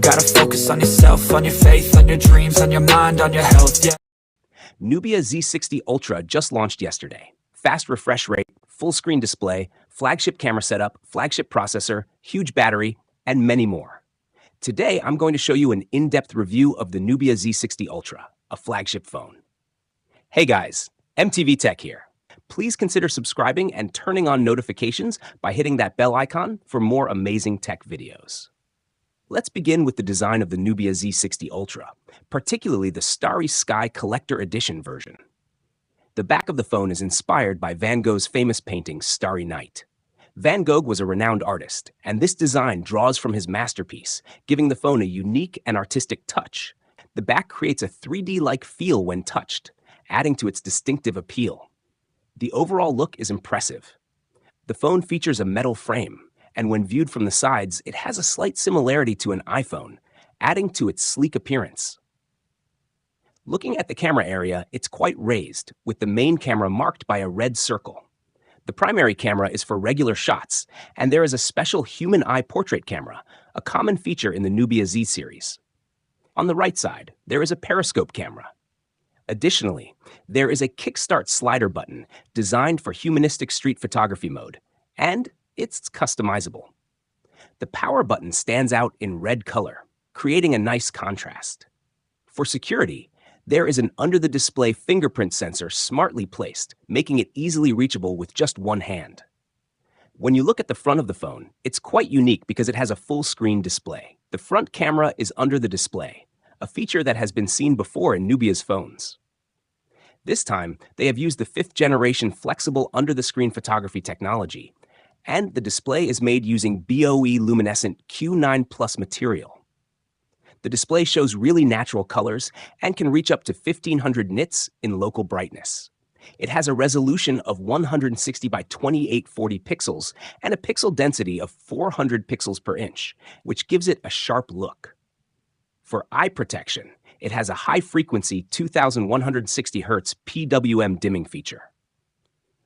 gotta focus on yourself, on your faith, on your dreams, on your mind, on your health, yeah. Nubia Z60 Ultra just launched yesterday. Fast refresh rate, full screen display, flagship camera setup, flagship processor, huge battery, and many more. Today, I'm going to show you an in-depth review of the Nubia Z60 Ultra, a flagship phone. Hey guys, MTV Tech here. Please consider subscribing and turning on notifications by hitting that bell icon for more amazing tech videos. Let's begin with the design of the Nubia Z60 Ultra, particularly the Starry Sky Collector Edition version. The back of the phone is inspired by Van Gogh's famous painting, Starry Night. Van Gogh was a renowned artist, and this design draws from his masterpiece, giving the phone a unique and artistic touch. The back creates a 3D-like feel when touched, adding to its distinctive appeal. The overall look is impressive. The phone features a metal frame, and when viewed from the sides, it has a slight similarity to an iPhone, adding to its sleek appearance. Looking at the camera area, it's quite raised, with the main camera marked by a red circle. The primary camera is for regular shots, and there is a special human eye portrait camera, a common feature in the Nubia Z series. On the right side, there is a periscope camera. Additionally, there is a kickstart slider button designed for humanistic street photography mode, and it's customizable. The power button stands out in red color, creating a nice contrast. For security, there is an under-the-display fingerprint sensor smartly placed, making it easily reachable with just one hand. When you look at the front of the phone, it's quite unique because it has a full-screen display. The front camera is under the display, a feature that has been seen before in Nubia's phones. This time, they have used the 5th-generation flexible under-the-screen photography technology, and the display is made using BOE luminescent Q9 Plus material. The display shows really natural colors and can reach up to 1500 nits in local brightness. It has a resolution of 160 by 2840 pixels and a pixel density of 400 pixels per inch, which gives it a sharp look. For eye protection, it has a high-frequency 2160 Hz PWM dimming feature.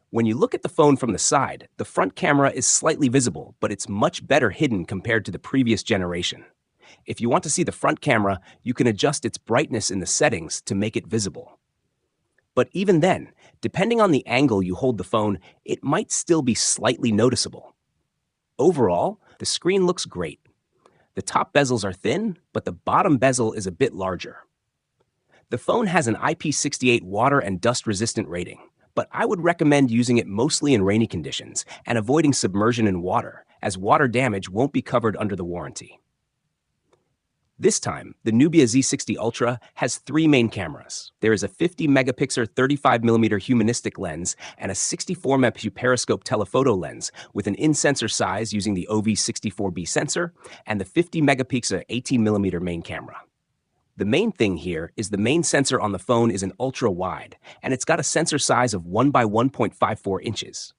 When you look at the phone from the side, the front camera is slightly visible, but it's much better hidden compared to the previous generation. If you want to see the front camera, you can adjust its brightness in the settings to make it visible. But even then, depending on the angle you hold the phone, it might still be slightly noticeable. Overall, the screen looks great. The top bezels are thin, but the bottom bezel is a bit larger. The phone has an IP68 water and dust-resistant rating, but I would recommend using it mostly in rainy conditions and avoiding submersion in water, as water damage won't be covered under the warranty. This time, the Nubia Z60 Ultra has 3 main cameras. There is a 50-megapixel 35mm humanistic lens and a 64-megapixel periscope telephoto lens with an in-sensor size using the OV64B sensor and the 50-megapixel 18mm main camera. The main thing here is the main sensor on the phone is an ultra-wide, and it's got a sensor size of 1 by 1.54 inches.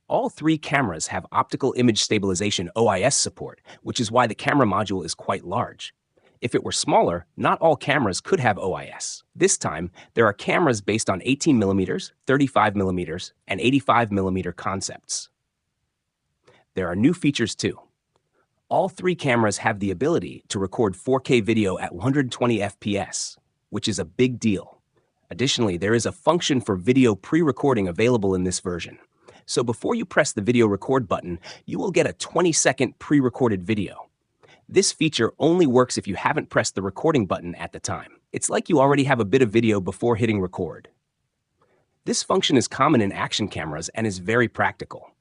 All 3 cameras have optical image stabilization OIS support, which is why the camera module is quite large. If it were smaller, not all cameras could have OIS. This time, there are cameras based on 18mm, 35mm, and 85mm concepts. There are new features too. All 3 cameras have the ability to record 4K video at 120 FPS, which is a big deal. Additionally, there is a function for video pre-recording available in this version. So before you press the video record button, you will get a 20-second pre-recorded video. This feature only works if you haven't pressed the recording button at the time. It's like you already have a bit of video before hitting record. This function is common in action cameras and is very practical.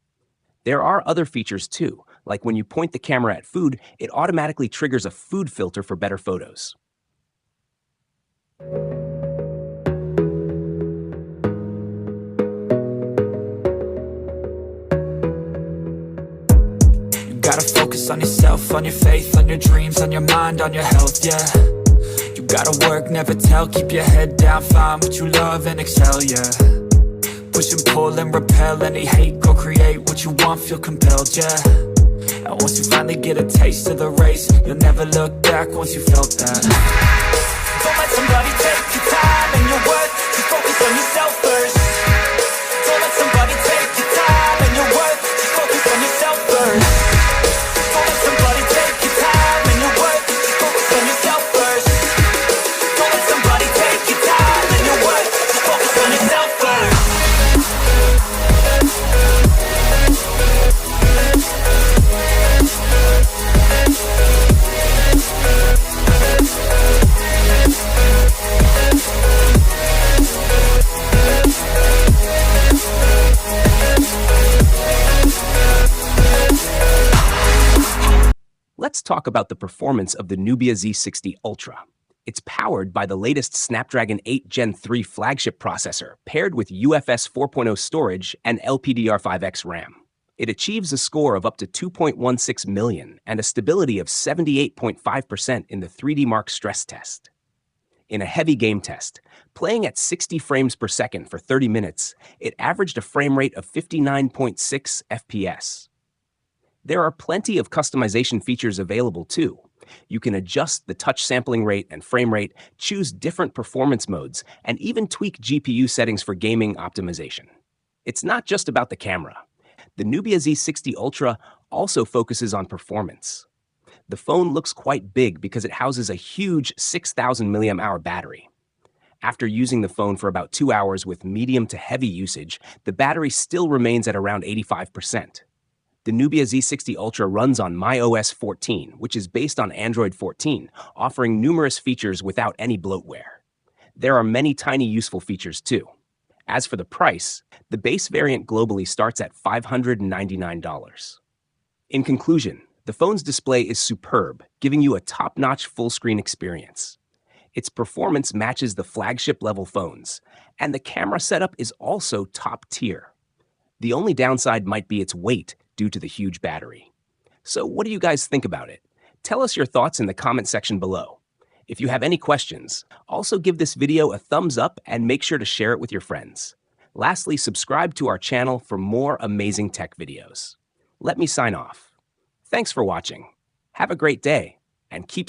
There are other features too, like when you point the camera at food, it automatically triggers a food filter for better photos. Gotta focus on yourself, on your faith, on your dreams, on your mind, on your health, yeah. You gotta work, never tell, keep your head down, find what you love and excel, yeah. Push and pull and repel any hate, go create what you want, feel compelled, yeah. And once you finally get a taste of the race, you'll never look back once you felt that. Don't let somebody take your time and your worth, just focus on yourself first. Don't let somebody take your time and your worth, just focus on yourself first. Don't let somebody take your time and your worth, just focus talk about the performance of the Nubia Z60 Ultra. It's powered by the latest Snapdragon 8 Gen 3 flagship processor paired with UFS 4.0 storage and LPDDR5X RAM. It achieves a score of up to 2.16 million and a stability of 78.5% in the 3D Mark stress test. In a heavy game test, playing at 60 frames per second for 30 minutes, it averaged a frame rate of 59.6 FPS. There are plenty of customization features available too. You can adjust the touch sampling rate and frame rate, choose different performance modes, and even tweak GPU settings for gaming optimization. It's not just about the camera. The Nubia Z60 Ultra also focuses on performance. The phone looks quite big because it houses a huge 6,000 mAh battery. After using the phone for about 2 hours with medium to heavy usage, the battery still remains at around 85%. The Nubia Z60 Ultra runs on iOS 14, which is based on Android 14, offering numerous features without any bloatware. There are many tiny useful features too. As for the price, the base variant globally starts at $599. In conclusion, the phone's display is superb, giving you a top-notch full-screen experience. Its performance matches the flagship-level phones, and the camera setup is also top-tier. The only downside might be its weight due to the huge battery. So what do you guys think about it? Tell us your thoughts in the comment section below. If you have any questions, also give this video a thumbs up and make sure to share it with your friends. Lastly, subscribe to our channel for more amazing tech videos. Let me sign off. Thanks for watching. Have a great day, and keep